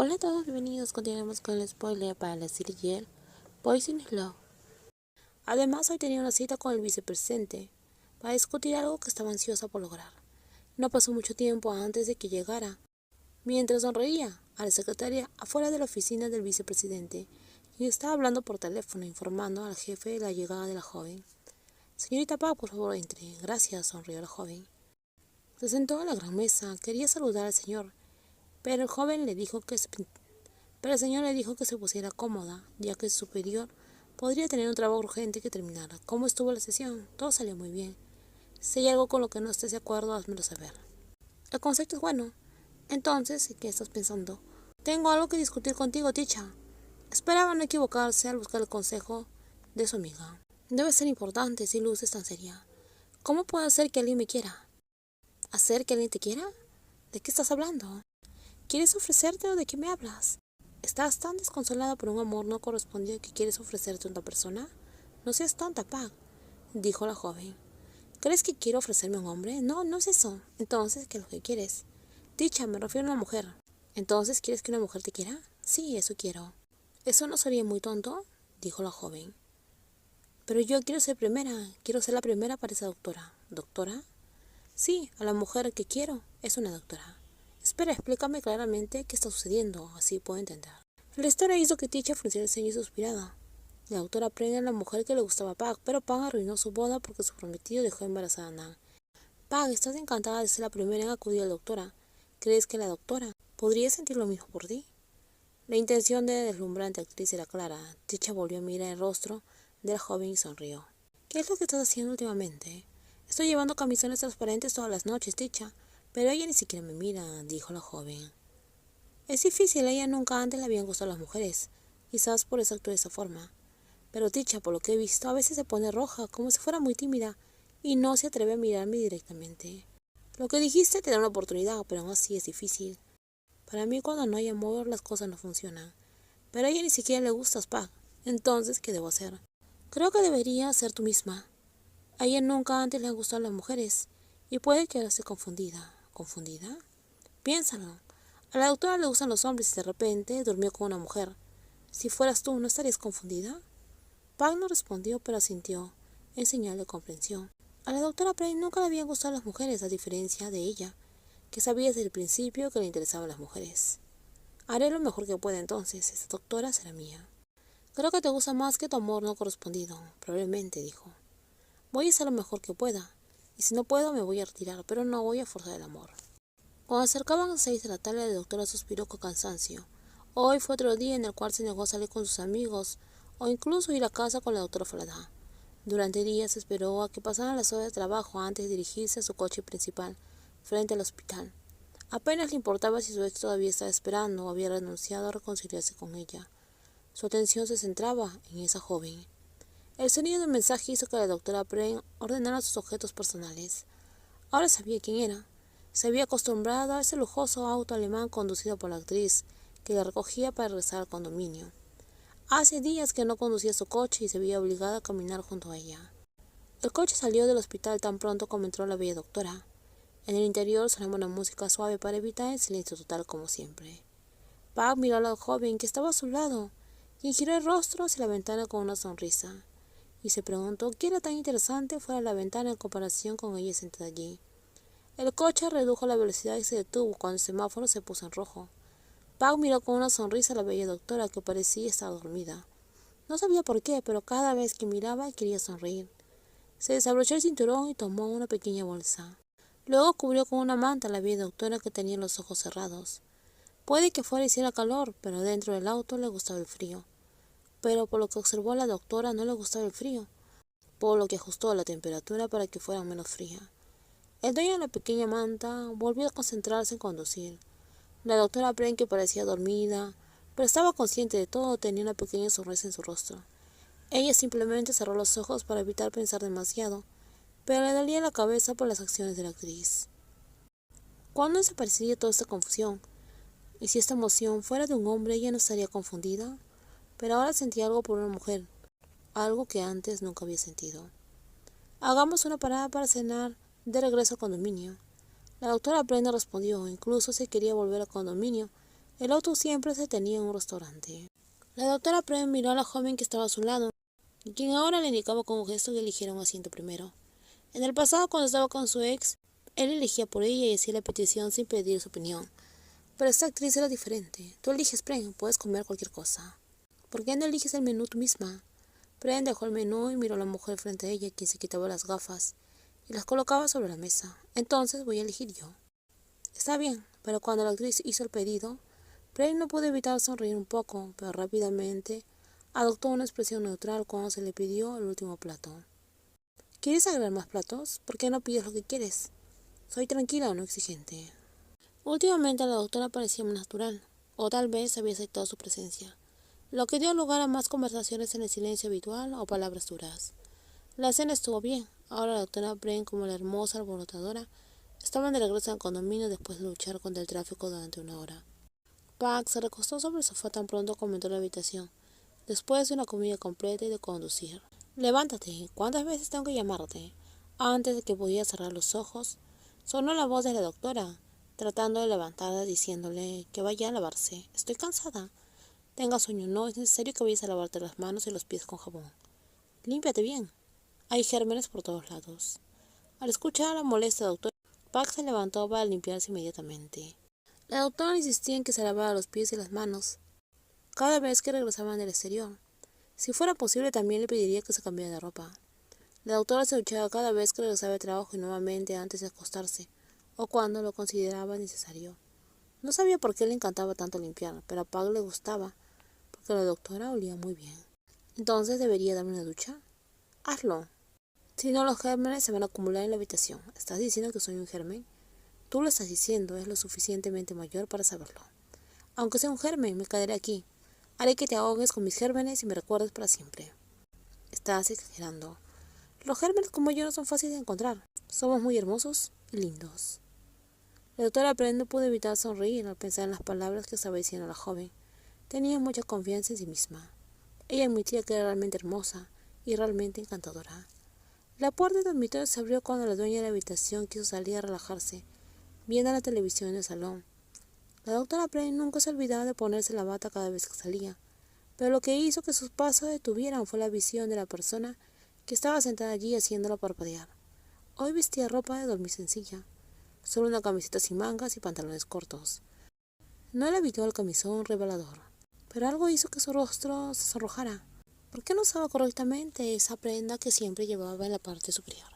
Hola a todos, bienvenidos. Continuamos con el spoiler para la serie Yale, Poison is Love. Además, hoy tenía una cita con el vicepresidente para discutir algo que estaba ansiosa por lograr. No pasó mucho tiempo antes de que llegara, mientras sonreía a la secretaria afuera de la oficina del vicepresidente, quien estaba hablando por teléfono informando al jefe de la llegada de la joven. Señorita Park, por favor, entre. Gracias, sonrió la joven. Se sentó a la gran mesa, quería saludar al señor, pero el joven le dijo que Pero el señor le dijo que se pusiera cómoda, ya que su superior podría tener un trabajo urgente que terminara. ¿Cómo estuvo la sesión? Todo salió muy bien. Si hay algo con lo que no estés de acuerdo, házmelo saber. El concepto es bueno. Entonces, ¿qué estás pensando? Tengo algo que discutir contigo, Ticha. Esperaba no equivocarse al buscar el consejo de su amiga. Debe ser importante si luces tan seria. ¿Cómo puedo hacer que alguien me quiera? ¿Hacer que alguien te quiera? ¿De qué estás hablando? ¿Quieres ofrecerte o de qué me hablas? ¿Estás tan desconsolada por un amor no correspondido que quieres ofrecerte a otra persona? No seas tonta, Pag, dijo la joven. ¿Crees que quiero ofrecerme a un hombre? No, no es eso. Entonces, ¿qué es lo que quieres? Dicha, me refiero a una mujer. ¿Entonces quieres que una mujer te quiera? Sí, eso quiero. ¿Eso no sería muy tonto? Dijo la joven. Pero yo quiero ser la primera para esa doctora. ¿Doctora? Sí, a la mujer que quiero es una doctora. Espera, explícame claramente qué está sucediendo, así puedo entender. La historia hizo que Ticha frunciera el ceño y suspirara. La doctora aprende a la mujer que le gustaba a Pag, pero Pag arruinó su boda porque su prometido dejó embarazada a Nan. Pag, estás encantada de ser la primera en acudir a la doctora. ¿Crees que la doctora podría sentir lo mismo por ti? La intención de la deslumbrante actriz era clara. Ticha volvió a mirar el rostro de la joven y sonrió. ¿Qué es lo que estás haciendo últimamente? Estoy llevando camisones transparentes todas las noches, Ticha. Pero ella ni siquiera me mira, dijo la joven. Es difícil, a ella nunca antes le habían gustado las mujeres. Quizás por eso actúe de esa forma. Pero Ticha, por lo que he visto, a veces se pone roja, como si fuera muy tímida, y no se atreve a mirarme directamente. Lo que dijiste te da una oportunidad, pero aún así es difícil. Para mí, cuando no hay amor, las cosas no funcionan. Pero a ella ni siquiera le gustas, Pag. Entonces, ¿qué debo hacer? Creo que debería ser tú misma. A ella nunca antes le han gustado las mujeres, y puede que ahora esté confundida. ¿Confundida? Piénsalo. A la doctora le gustan los hombres y de repente durmió con una mujer. Si fueras tú, ¿no estarías confundida? Pag no respondió, pero asintió, en señal de comprensión. A la doctora Prey nunca le habían gustado las mujeres, a diferencia de ella, que sabía desde el principio que le interesaban las mujeres. Haré lo mejor que pueda entonces, esta doctora será mía. Creo que te gusta más que tu amor no correspondido, probablemente, dijo. Voy a hacer lo mejor que pueda, y si no puedo me voy a retirar, pero no voy a forzar el amor. Cuando se acercaban las 6 de la tarde, la doctora suspiró con cansancio. Hoy fue otro día en el cual se negó a salir con sus amigos, o incluso ir a casa con la doctora Flada. Durante días esperó a que pasaran las horas de trabajo antes de dirigirse a su coche principal, frente al hospital. Apenas le importaba si su ex todavía estaba esperando o había renunciado a reconciliarse con ella. Su atención se centraba en esa joven. El sonido del mensaje hizo que la doctora Prem ordenara sus objetos personales. Ahora sabía quién era. Se había acostumbrado a ese lujoso auto alemán conducido por la actriz, que le recogía para regresar al condominio. Hace días que no conducía su coche y se veía obligada a caminar junto a ella. El coche salió del hospital tan pronto como entró la bella doctora. En el interior sonaba una música suave para evitar el silencio total como siempre. Pag miró a la joven que estaba a su lado, quien giró el rostro hacia la ventana con una sonrisa, y se preguntó qué era tan interesante fuera de la ventana en comparación con ella sentada allí. El coche redujo la velocidad y se detuvo cuando el semáforo se puso en rojo. Pag miró con una sonrisa a la bella doctora que parecía estar dormida. No sabía por qué, pero cada vez que miraba quería sonreír. Se desabrochó el cinturón y tomó una pequeña bolsa. Luego cubrió con una manta a la bella doctora que tenía los ojos cerrados. Puede que fuera hiciera calor, pero dentro del auto le gustaba el frío. Pero por lo que observó la doctora no le gustaba el frío, por lo que ajustó la temperatura para que fuera menos fría. El dueño de la pequeña manta volvió a concentrarse en conducir. La doctora Prem, que parecía dormida, pero estaba consciente de todo, tenía una pequeña sonrisa en su rostro. Ella simplemente cerró los ojos para evitar pensar demasiado, pero le dolía la cabeza por las acciones de la actriz. ¿Cuándo desaparecería toda esta confusión? Y si esta emoción fuera de un hombre, ella no estaría confundida, pero ahora sentía algo por una mujer, algo que antes nunca había sentido. Hagamos una parada para cenar de regreso al condominio. La doctora Brenda respondió, incluso si quería volver al condominio, El auto siempre se tenía en un restaurante. La doctora Prem miró a la joven que estaba a su lado, quien ahora le indicaba con un gesto que eligiera un asiento primero. En el pasado, cuando estaba con su ex, él elegía por ella y hacía la petición sin pedir su opinión. Pero esta actriz era diferente. Tú eliges, Prem, puedes comer cualquier cosa. ¿Por qué no eliges el menú tú misma? Prem dejó el menú y miró a la mujer frente a ella, quien se quitaba las gafas y las colocaba sobre la mesa. Entonces voy a elegir yo. Está bien, pero cuando la actriz hizo el pedido, Prem no pudo evitar sonreír un poco, pero rápidamente adoptó una expresión neutral cuando se le pidió el último plato. ¿Quieres agregar más platos? ¿Por qué no pides lo que quieres? Soy tranquila, no exigente. Últimamente la doctora parecía más natural, o tal vez había aceptado su presencia, lo que dio lugar a más conversaciones en el silencio habitual o palabras duras. La cena estuvo bien. Ahora la doctora Prem, como la hermosa alborotadora, estaban de regreso al condominio después de luchar contra el tráfico durante una hora. Pac se recostó sobre el sofá tan pronto como entró a la habitación, después de una comida completa y de conducir. Levántate, ¿cuántas veces tengo que llamarte? Antes de que pudiera cerrar los ojos, sonó la voz de la doctora, tratando de levantarla, diciéndole que vaya a lavarse. Estoy cansada. Tenga sueño, no es necesario que vayas a lavarte las manos y los pies con jabón. Límpiate bien. Hay gérmenes por todos lados. Al escuchar a la molesta doctora, Pac se levantó para limpiarse inmediatamente. La doctora insistía en que se lavara los pies y las manos cada vez que regresaban del exterior. Si fuera posible, también le pediría que se cambiara de ropa. La doctora se duchaba cada vez que regresaba de trabajo y nuevamente antes de acostarse, o cuando lo consideraba necesario. No sabía por qué le encantaba tanto limpiar, pero a Pac le gustaba, porque la doctora olía muy bien. ¿Entonces debería darme una ducha? Hazlo. Si no, los gérmenes se van a acumular en la habitación. ¿Estás diciendo que soy un germen? Tú lo estás diciendo, es lo suficientemente mayor para saberlo. Aunque sea un germen, me quedaré aquí. Haré que te ahogues con mis gérmenes y me recuerdes para siempre. Estás exagerando. Los gérmenes como yo no son fáciles de encontrar. Somos muy hermosos y lindos. La doctora Prem no pudo evitar sonreír al pensar en las palabras que estaba diciendo la joven. Tenía mucha confianza en sí misma. Ella admitía que era realmente hermosa y realmente encantadora. La puerta del dormitorio se abrió cuando la dueña de la habitación quiso salir a relajarse, viendo la televisión en el salón. La doctora Prem nunca se olvidaba de ponerse la bata cada vez que salía, pero lo que hizo que sus pasos se detuvieran fue la visión de la persona que estaba sentada allí haciéndola parpadear. Hoy vestía ropa de dormir sencilla, solo una camiseta sin mangas y pantalones cortos. No le evitó el camisón revelador, pero algo hizo que su rostro se sonrojara. ¿Por qué no usaba correctamente esa prenda que siempre llevaba en la parte superior?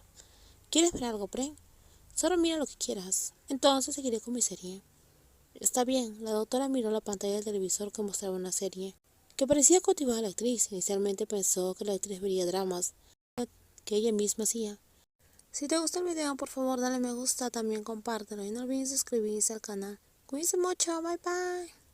¿Quieres ver algo, Prem? Solo mira lo que quieras. Entonces seguiré con mi serie. Está bien. La doctora miró la pantalla del televisor que mostraba una serie que parecía cautivar a la actriz. Inicialmente pensó que la actriz vería dramas que ella misma hacía. Si te gustó el video, por favor dale me gusta, también compártelo y no olvides suscribirse al canal. Cuídense mucho, bye bye.